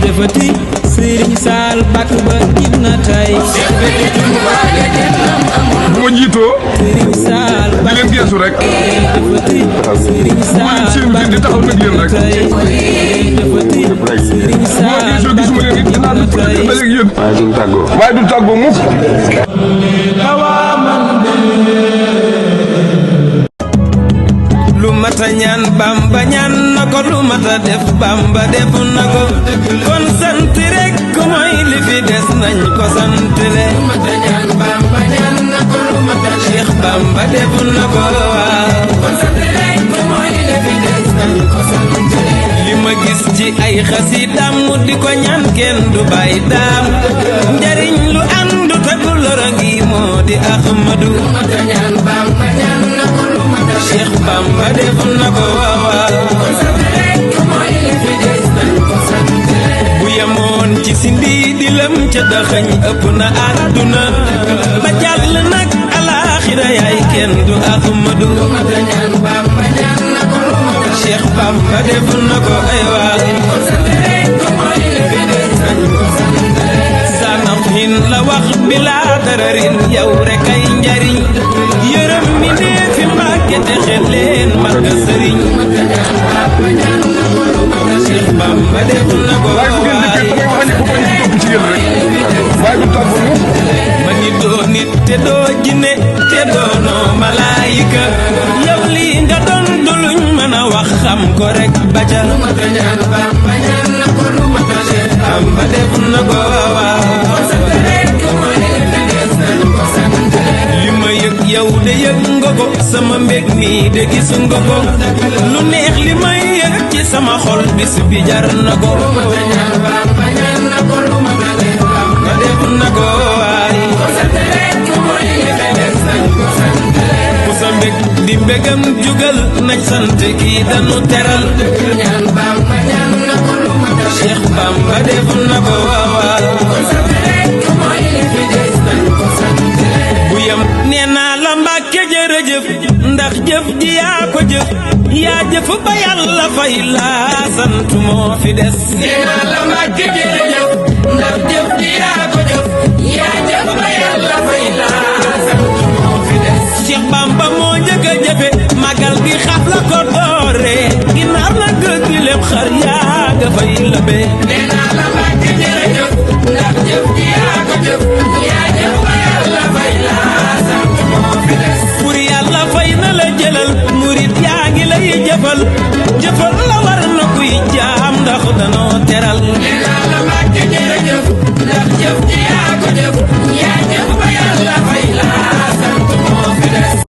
jëfati Serigne Sall bàkk ba jib na tey bu ma jiitoo Serigne Sall di leen geesu rek jëfati Serigne Sall seen di taxaw nag yéen rek jëfati Serigne Sall gisoo gisuma leen it dinaa def projet ba léegi yéen waaye du tàggoo mukk lu mata ñaan Bamba ñaan na ko lu mata def Bamba def na ko kon sant rek mooy li fi des nañ ko sant le Cheikh Bamba def na ko waaw kon sant rek mooy li fi des nañ ko sant le li ma gis ci ay xasidaam mu di ko ñaan kenn du bàyyi daam njariñ lu àndu te du loro ngi moo di Ahmadu Cheikh Bamba def na ko waaw bu yemoon ci sindi di lëm ca daxañ ëpp na àdduna ba jàll nag alaaxira yaay kenn du Ahmadu Cheikh Bamba def na ko ay waaw sanafin la wax bilaa dararin yow rek ay njariñ yërëm mi nee fi Mbàkke te xel leen mag sëriñ Cheikh Bamba def na ko waay ma ni doo nit te doo jinne te doonoo malaayika yow lii nga doon duluñ mën a wax xam ko rek baca Bamba def na ko waaw li ma yëg yow de yëg nga ko sama mbég mi de gis nga ko lu neex li may yëg ci sama xol bis bi jar na ko Bamba def na ko waay ku sa mbég di mbégam jugal nañ sant kii danu teral Cheikh Bamba def na ko waaw bu yam nee naa la Mbàkke jërëjëf ndax jëf ji yaa ko jëf yaa jëf ba yàlla fay la sant moo fi des nee naa la Mbàkke jërëjëf ndax jëf ji yaa ko jëf yaa jëf ba yàlla fay la sant moo fi des Cheikh Bamba moo njëkk a jëfe magal gi xaf la ko doore ginaar la gëj gi lépp xar yaa nga fay la be nee naa la Mbàkke jërëjëf ndax jëf ji yaa ko jëf yaa jëf ba yàlla fay la sant moo fi des pour yàlla fay na la jëlal murit yaa ngi lay jëfal jëfal la war na kuy jaam ndax danoo teral nee naa la Mbàkke jërëjëf ndax jëf ji yaa ko jëf